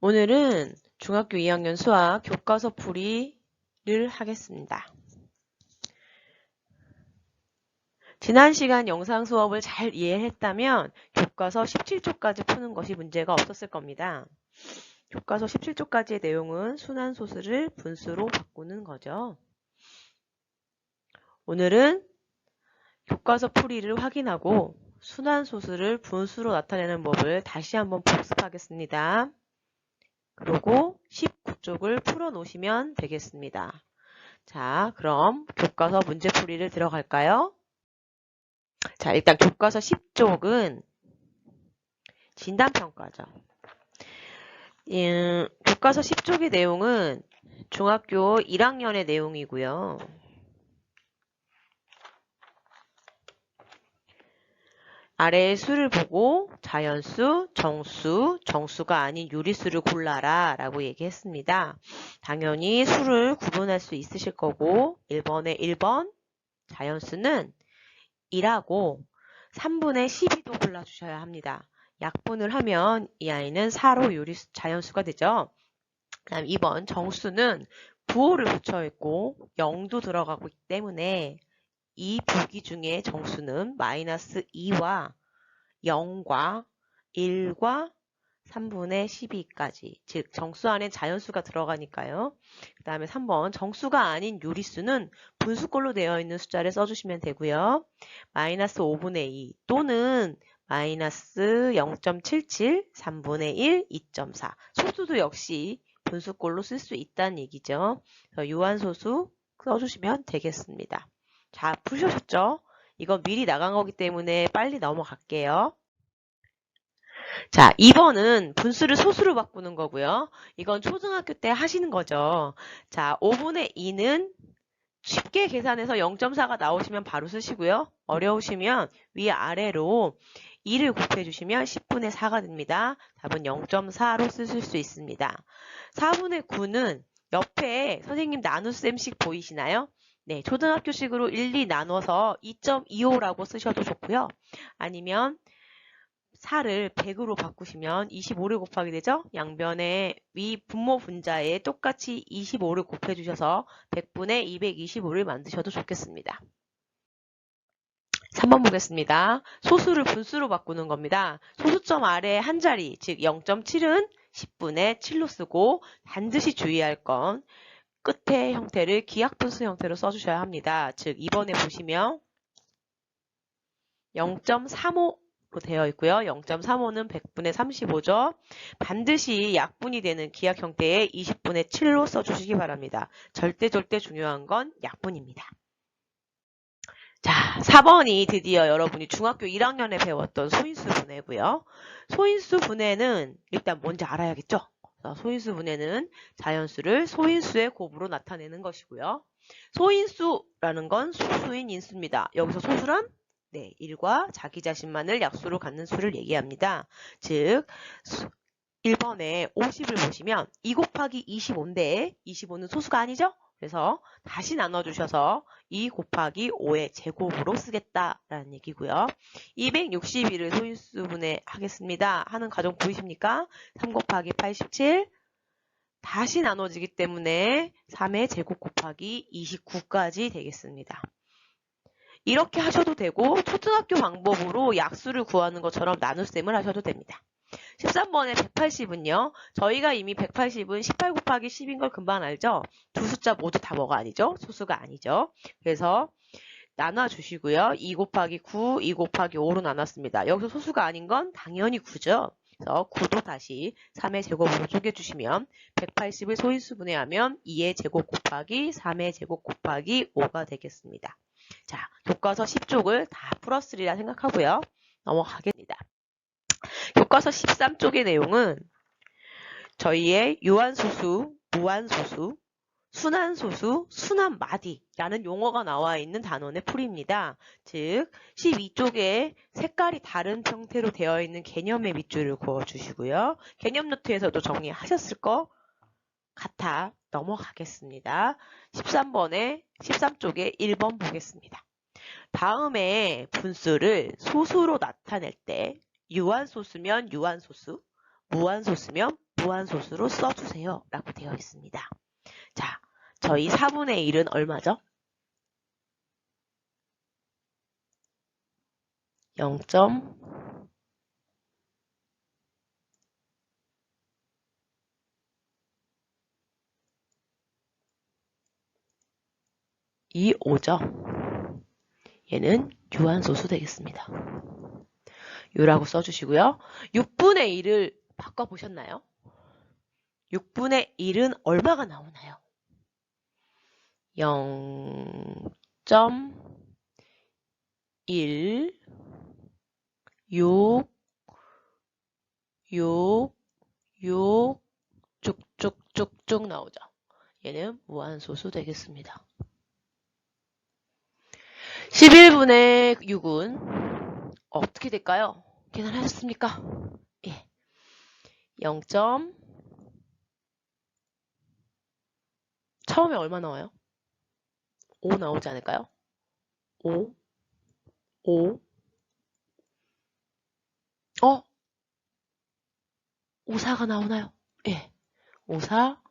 오늘은 중학교 2학년 수학 교과서 풀이를 하겠습니다. 지난 시간 영상 수업을 잘 이해했다면 교과서 17쪽까지 푸는 것이 문제가 없었을 겁니다. 교과서 17쪽까지의 내용은 순환소수를 분수로 바꾸는 거죠. 오늘은 교과서 풀이를 확인하고 순환소수를 분수로 나타내는 법을 다시 한번 복습하겠습니다. 그리고 19쪽을 풀어 놓으시면 되겠습니다. 자, 그럼 교과서 문제풀이를 들어갈까요? 자, 일단 교과서 10쪽은 진단평가죠. 교과서 10쪽의 내용은 중학교 1학년의 내용이고요. 아래의 수를 보고 자연수, 정수, 정수가 아닌 유리수를 골라라 라고 얘기했습니다. 당연히 수를 구분할 수 있으실 거고 1번에 1번 자연수는 2라고 3분의 12도 골라주셔야 합니다. 약분을 하면 이 아이는 4로 유리수 자연수가 되죠. 그다음 2번 정수는 부호를 붙여있고 0도 들어가고 있기 때문에 이 부기 중에 정수는 마이너스 2와 0과 1과 3분의 12까지, 즉 정수 안에 자연수가 들어가니까요. 그 다음에 3번 정수가 아닌 유리수는 분수꼴로 되어 있는 숫자를 써주시면 되고요. 마이너스 5분의 2 또는 마이너스 0.77, 3분의 1, 2.4 소수도 역시 분수꼴로 쓸 수 있다는 얘기죠. 유한소수 써주시면 되겠습니다. 자, 푸셨죠? 이거 미리 나간 거기 때문에 빨리 넘어갈게요. 자, 2번은 분수를 소수로 바꾸는 거고요. 이건 초등학교 때 하시는 거죠. 자, 5분의 2는 쉽게 계산해서 0.4가 나오시면 바로 쓰시고요. 어려우시면 위아래로 2를 곱해주시면 10분의 4가 됩니다. 답은 0.4로 쓰실 수 있습니다. 4분의 9는 옆에 선생님 나눗셈씩 보이시나요? 네, 초등학교식으로 1, 2 나눠서 2.25라고 쓰셔도 좋고요. 아니면 4를 100으로 바꾸시면 25를 곱하게 되죠? 양변에 위 분모 분자에 똑같이 25를 곱해주셔서 100분의 225를 만드셔도 좋겠습니다. 3번 보겠습니다. 소수를 분수로 바꾸는 겁니다. 소수점 아래 한 자리, 즉 0.7은 10분의 7로 쓰고 반드시 주의할 건 끝의 형태를 기하분수 형태로 써주셔야 합니다. 즉 2번에 보시면 0.35로 되어 있고요. 0.35는 100분의 35죠. 반드시 약분이 되는 기하 형태의 20분의 7로 써주시기 바랍니다. 절대 중요한 건 약분입니다. 자, 4번이 드디어 여러분이 중학교 1학년에 배웠던 소인수 분해고요. 소인수 분해는 일단 뭔지 알아야겠죠? 소인수 분해는 자연수를 소인수의 곱으로 나타내는 것이고요. 소인수라는 건 소수인 인수입니다. 여기서 소수란? 네, 1과 자기 자신만을 약수로 갖는 수를 얘기합니다. 즉 1번에 50을 보시면 2 곱하기 25인데 25는 소수가 아니죠? 그래서 다시 나눠주셔서 2 곱하기 5의 제곱으로 쓰겠다라는 얘기고요. 261을 소인수분해 하겠습니다. 하는 과정 보이십니까? 3 곱하기 87 다시 나눠지기 때문에 3의 제곱 곱하기 29까지 되겠습니다. 이렇게 하셔도 되고 초등학교 방법으로 약수를 구하는 것처럼 나눗셈을 하셔도 됩니다. 13번의 180은요. 저희가 이미 180은 18 곱하기 10인 걸 금방 알죠? 두 숫자 모두 다 뭐가 아니죠? 소수가 아니죠. 그래서 나눠주시고요. 2 곱하기 9, 2 곱하기 5로 나눴습니다. 여기서 소수가 아닌 건 당연히 9죠. 그래서 9도 다시 3의 제곱으로 쪼개주시면 180을 소인수분해하면 2의 제곱 곱하기 3의 제곱 곱하기 5가 되겠습니다. 자, 교과서 10쪽을 다 풀었으리라 생각하고요. 넘어가겠습니다. 교과서 13쪽의 내용은 저희의 유한소수, 무한소수, 순환소수, 순환마디라는 용어가 나와 있는 단원의 풀이입니다. 즉 12쪽에 색깔이 다른 형태로 되어 있는 개념의 밑줄을 그어주시고요. 개념 노트에서도 정리하셨을 것 같아 넘어가겠습니다. 13쪽에 1번 보겠습니다. 다음에 분수를 소수로 나타낼 때 유한소수면 유한소수, 무한소수면 무한소수로 써주세요 라고 되어 있습니다. 자, 저희 4분의 1은 얼마죠? 0.25죠. 얘는 유한소수 되겠습니다. 유라고 써주시고요. 6분의 1을 바꿔보셨나요? 6분의 1은 얼마가 나오나요? 0.1 6 6 6 쭉쭉쭉쭉 나오죠. 얘는 무한소수 되겠습니다. 11분의 6은 어떻게 될까요? 계산하셨습니까? 예. 0. 처음에 얼마 나와요? 5 나오지 않을까요? 5 54가 나오나요? 예. 54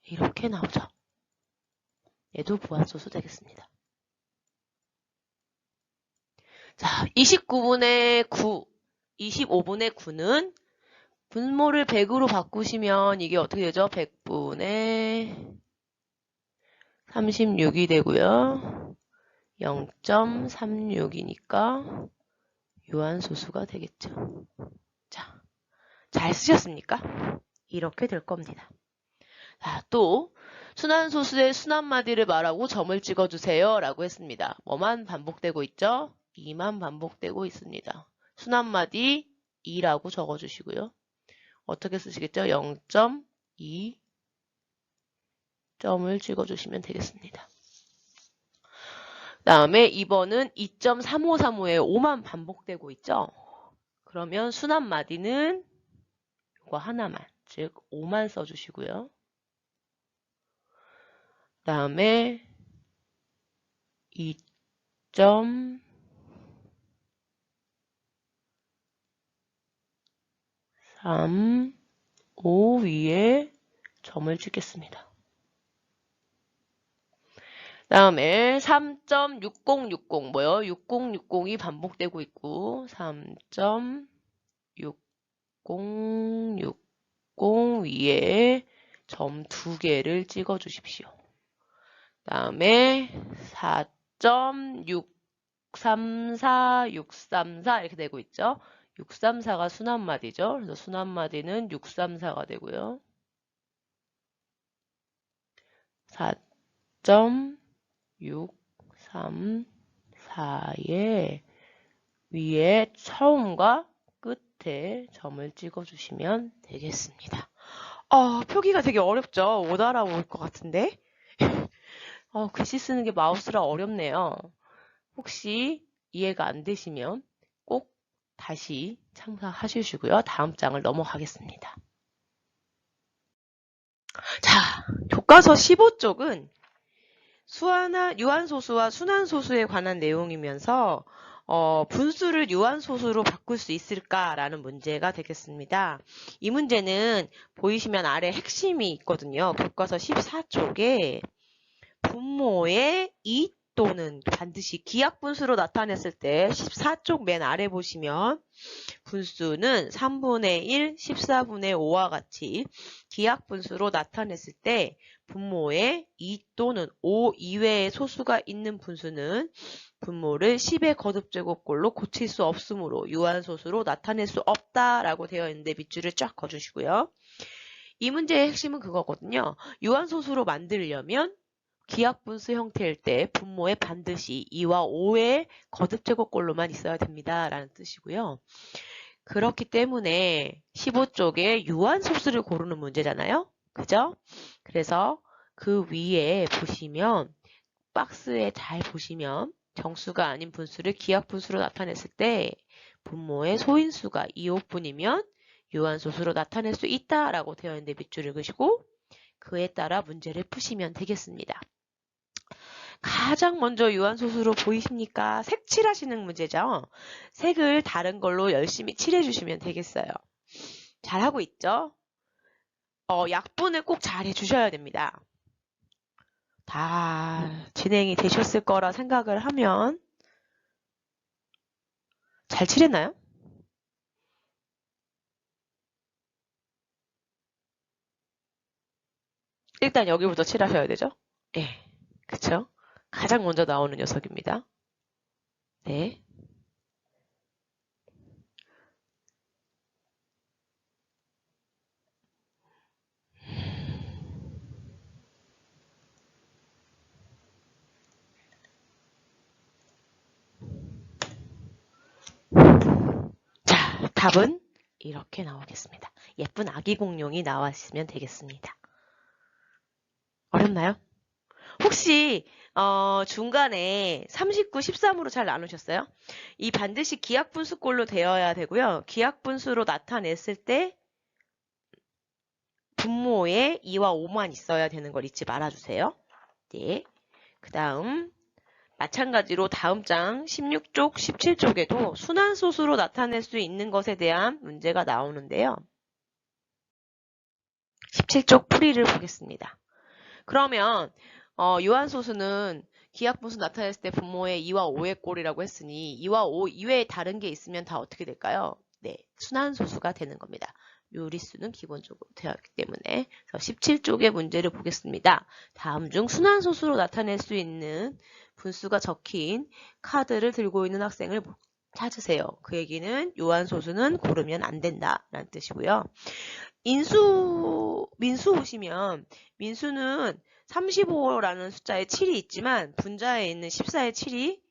이렇게 나오죠. 얘도 무한소수 되겠습니다. 자, 29분의 9, 25분의 9는 분모를 100으로 바꾸시면 이게 어떻게 되죠? 100분의 36이 되고요. 0.36이니까 유한소수가 되겠죠. 자, 잘 쓰셨습니까? 이렇게 될 겁니다. 자, 또 순환소수의 순환마디를 말하고 점을 찍어주세요 라고 했습니다. 뭐만 반복되고 있죠? 2만 반복되고 있습니다. 순환마디 2라고 적어주시고요. 어떻게 쓰시겠죠? 0.2 점을 찍어주시면 되겠습니다. 다음에 2번은 2.3535에 5만 반복되고 있죠? 그러면 순환마디는 이거 하나만, 즉 5만 써주시고요. 다음에 2.35 위에 점을 찍겠습니다. 다음에 3.6060 뭐요? 6060이 반복되고 있고 3.6060 위에 점 2개를 찍어 주십시오. 다음에 4.634 634 이렇게 되고 있죠. 634가 순환마디죠. 그래서 순환마디는 634가 되고요. 4.634의 위에 처음과 끝에 점을 찍어주시면 되겠습니다. 표기가 되게 어렵죠? 못 알아볼 것 같은데? 글씨 쓰는 게 마우스라 어렵네요. 혹시 이해가 안 되시면 꼭 다시 참가하시고요. 다음 장을 넘어가겠습니다. 자, 교과서 15쪽은 유한소수와 순환소수에 관한 내용이면서 분수를 유한소수로 바꿀 수 있을까라는 문제가 되겠습니다. 이 문제는 보이시면 아래 핵심이 있거든요. 교과서 14쪽에 분모의 2 또는 반드시 기하분수로 나타냈을 때 14쪽 맨 아래 보시면 분수는 3분의 1, 14분의 5와 같이 기하분수로 나타냈을 때 분모에 2 또는 5 이외의 소수가 있는 분수는 분모를 10의 거듭제곱꼴로 고칠 수 없으므로 유한소수로 나타낼 수 없다라고 되어 있는데 밑줄을 쫙 그어주시고요. 이 문제의 핵심은 그거거든요. 유한소수로 만들려면 기하분수 형태일 때 분모에 반드시 2와 5의 거듭제곱꼴로만 있어야 됩니다. 라는 뜻이고요. 그렇기 때문에 15쪽에 유한소수를 고르는 문제잖아요. 그죠? 그래서 그 위에 보시면 박스에 잘 보시면 정수가 아닌 분수를 기하분수로 나타냈을 때 분모의 소인수가 2, 5분이면 유한소수로 나타낼 수 있다라고 되어 있는데 밑줄을 그시고 그에 따라 문제를 푸시면 되겠습니다. 가장 먼저 유한소수로 보이십니까? 색칠하시는 문제죠. 색을 다른 걸로 열심히 칠해주시면 되겠어요. 잘하고 있죠? 약분을 꼭 잘 해주셔야 됩니다. 다 진행이 되셨을 거라 생각을 하면 잘 칠했나요? 일단 여기부터 칠하셔야 되죠? 네, 그쵸? 가장 먼저 나오는 녀석입니다. 네. 자, 답은 이렇게 나오겠습니다. 예쁜 아기 공룡이 나왔으면 되겠습니다. 어렵나요? 혹시 중간에 39, 13으로 잘 나누셨어요? 이 반드시 기하분수꼴로 되어야 되고요. 기하분수로 나타냈을 때 분모에 2와 5만 있어야 되는 걸 잊지 말아주세요. 네. 그 다음 마찬가지로 다음 장 16쪽, 17쪽에도 순환소수로 나타낼 수 있는 것에 대한 문제가 나오는데요. 17쪽 풀이를 보겠습니다. 그러면 유한소수는 기하분수 나타냈을 때 분모에 2와 5의 꼴이라고 했으니 2와 5 이외에 다른 게 있으면 다 어떻게 될까요? 네, 순환소수가 되는 겁니다. 유리수는 기본적으로 되어 있기 때문에. 그래서 17쪽의 문제를 보겠습니다. 다음 중 순환소수로 나타낼 수 있는 분수가 적힌 카드를 들고 있는 학생을 찾으세요. 그 얘기는 유한소수는 고르면 안 된다라는 뜻이고요. 민수 보시면 민수는 35라는 숫자에 7이 있지만 분자에 있는 14의 7이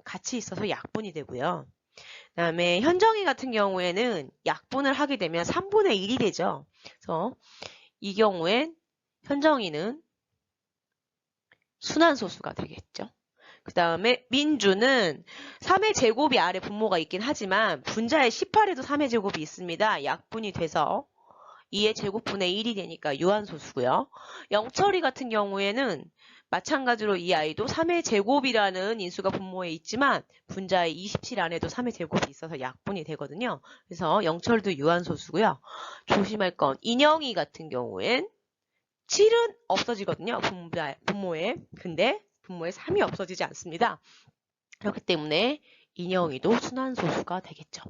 같이 있어서 약분이 되고요. 그 다음에 현정이 같은 경우에는 약분을 하게 되면 3분의 1이 되죠. 그래서 이 경우엔 현정이는 순환소수가 되겠죠. 그 다음에 민주는 3의 제곱이 아래 분모가 있긴 하지만 분자에 18에도 3의 제곱이 있습니다. 약분이 돼서 2의 제곱분의 1이 되니까 유한소수고요. 영철이 같은 경우에는 마찬가지로 이 아이도 3의 제곱이라는 인수가 분모에 있지만 분자의 27 안에도 3의 제곱이 있어서 약분이 되거든요. 그래서 영철도 유한소수고요. 조심할 건 인영이 같은 경우엔 7은 없어지거든요. 분모에. 근데 분모에 3이 없어지지 않습니다. 그렇기 때문에 인영이도 순환소수가 되겠죠.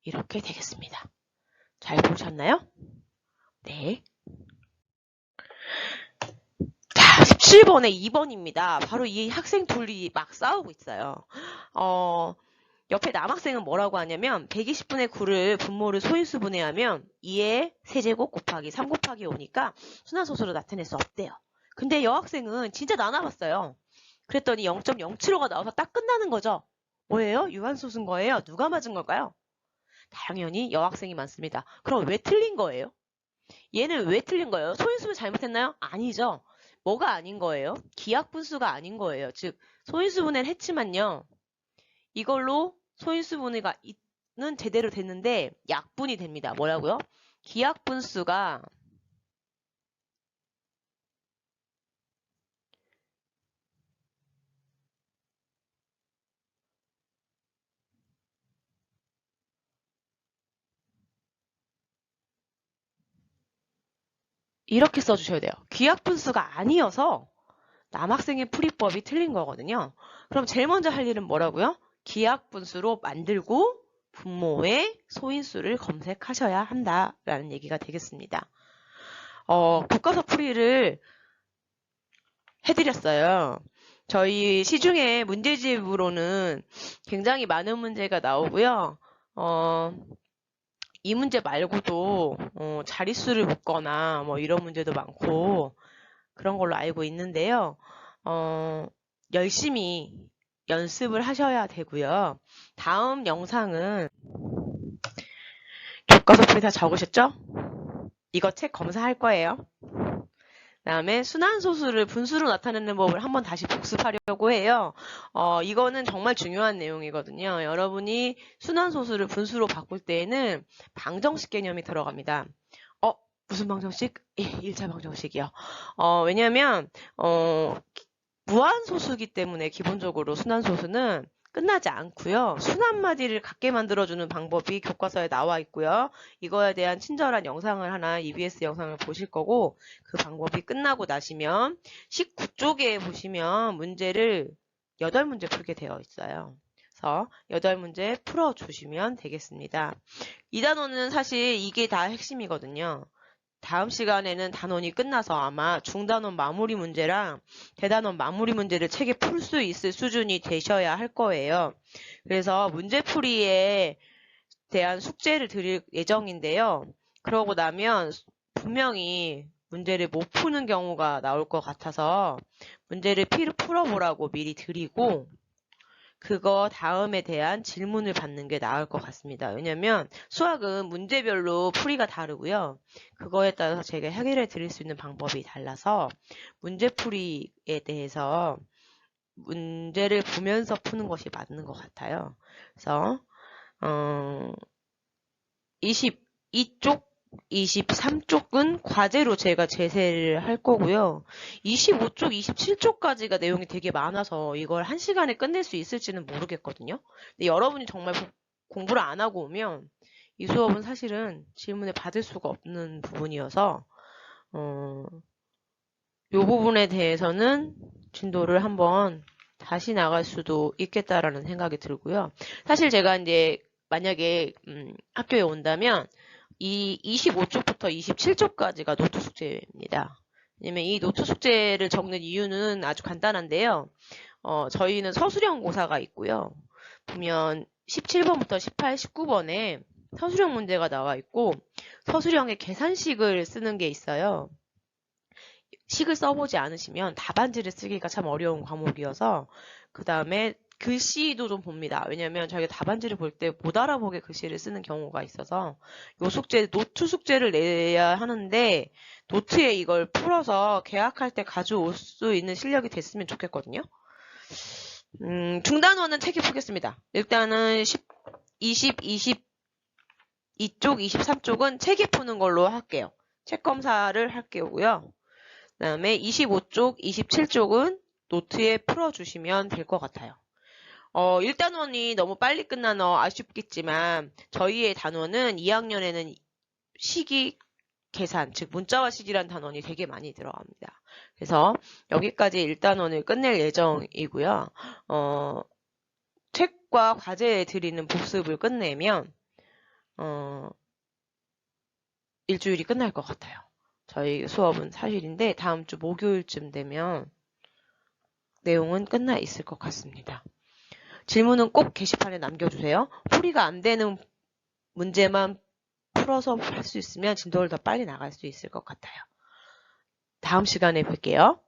이렇게 되겠습니다. 잘 보셨나요? 네. 자, 17번에 2번입니다. 바로 이 학생 둘이 막 싸우고 있어요. 옆에 남학생은 뭐라고 하냐면 120분의 9를 분모를 소인수 분해하면 2의 세제곱 곱하기 3 곱하기 5니까 순환소수로 나타낼 수 없대요. 근데 여학생은 진짜 나눠봤어요. 그랬더니 0.075가 나와서 딱 끝나는 거죠. 뭐예요? 유한소수인 거예요? 누가 맞은 걸까요? 당연히 여학생이 많습니다. 그럼 왜 틀린 거예요? 얘는 왜 틀린 거예요? 소인수분 잘못했나요? 아니죠. 뭐가 아닌 거예요? 기하분수가 아닌 거예요. 즉 소인수분해를 했지만요. 이걸로 소인수분해가 는 제대로 됐는데 약분이 됩니다. 뭐라고요? 기하분수가 이렇게 써주셔야 돼요. 기하분수가 아니어서 남학생의 풀이법이 틀린 거거든요. 그럼 제일 먼저 할 일은 뭐라고요? 기하분수로 만들고 분모의 소인수를 검색하셔야 한다라는 얘기가 되겠습니다. 교과서 풀이를 해드렸어요. 저희 시중에 문제집으로는 굉장히 많은 문제가 나오고요. 이 문제 말고도 자릿수를 묶거나 뭐 이런 문제도 많고 그런 걸로 알고 있는데요. 열심히 연습을 하셔야 되고요. 다음 영상은 교과서 풀이 다 적으셨죠? 이거 책 검사할 거예요. 다음에 순환소수를 분수로 나타내는 법을 한번 다시 복습하려고 해요. 이거는 정말 중요한 내용이거든요. 여러분이 순환소수를 분수로 바꿀 때에는 방정식 개념이 들어갑니다. 무슨 방정식? 1차 방정식이요. 왜냐면 무한소수기 때문에 기본적으로 순환소수는 끝나지 않고요. 순한마디를 갖게 만들어주는 방법이 교과서에 나와 있고요. 이거에 대한 친절한 영상을 하나 EBS 영상을 보실 거고 그 방법이 끝나고 나시면 19쪽에 보시면 문제를 8문제 풀게 되어 있어요. 그래서 8문제 풀어주시면 되겠습니다. 이 단원은 사실 이게 다 핵심이거든요. 다음 시간에는 단원이 끝나서 아마 중단원 마무리 문제랑 대단원 마무리 문제를 책에 풀 수 있을 수준이 되셔야 할 거예요. 그래서 문제풀이에 대한 숙제를 드릴 예정인데요. 그러고 나면 분명히 문제를 못 푸는 경우가 나올 것 같아서 문제를 풀어보라고 미리 드리고 그거 다음에 대한 질문을 받는 게 나을 것 같습니다. 왜냐면 수학은 문제별로 풀이가 다르고요. 그거에 따라서 제가 해결해 드릴 수 있는 방법이 달라서 문제풀이에 대해서 문제를 보면서 푸는 것이 맞는 것 같아요. 그래서 22쪽 23쪽은 과제로 제가 제시를 할 거고요. 25쪽, 27쪽까지가 내용이 되게 많아서 이걸 1시간에 끝낼 수 있을지는 모르겠거든요. 근데 여러분이 정말 공부를 안 하고 오면 이 수업은 사실은 질문을 받을 수가 없는 부분이어서 이 부분에 대해서는 진도를 한번 다시 나갈 수도 있겠다라는 생각이 들고요. 사실 제가 이제 만약에 학교에 온다면 이 25쪽부터 27쪽까지가 노트 숙제입니다. 왜냐면 이 노트 숙제를 적는 이유는 아주 간단한데요. 저희는 서술형 고사가 있고요. 보면 17번부터 18, 19번에 서술형 문제가 나와 있고 서술형의 계산식을 쓰는 게 있어요. 식을 써보지 않으시면 답안지를 쓰기가 참 어려운 과목이어서 그 다음에 글씨도 좀 봅니다. 왜냐면 저희가 답안지를 볼 때 못 알아보게 글씨를 쓰는 경우가 있어서 요 숙제, 노트 숙제를 내야 하는데 노트에 이걸 풀어서 계약할 때 가져올 수 있는 실력이 됐으면 좋겠거든요. 중단원은 책에 푸겠습니다. 일단은 22쪽, 23쪽은 책에 푸는 걸로 할게요. 책 검사를 할 거고요. 그 다음에 25쪽, 27쪽은 노트에 풀어주시면 될 것 같아요. 1단원이 너무 빨리 끝나서 아쉽겠지만 저희의 단원은 2학년에는 식이 계산, 즉 문자와 식이란 단원이 되게 많이 들어갑니다. 그래서 여기까지 1단원을 끝낼 예정이고요. 책과 과제에 드리는 복습을 끝내면 일주일이 끝날 것 같아요. 저희 수업은 사실인데 다음 주 목요일쯤 되면 내용은 끝나 있을 것 같습니다. 질문은 꼭 게시판에 남겨주세요. 풀이가 안 되는 문제만 풀어서 할 수 있으면 진도를 더 빨리 나갈 수 있을 것 같아요. 다음 시간에 뵐게요.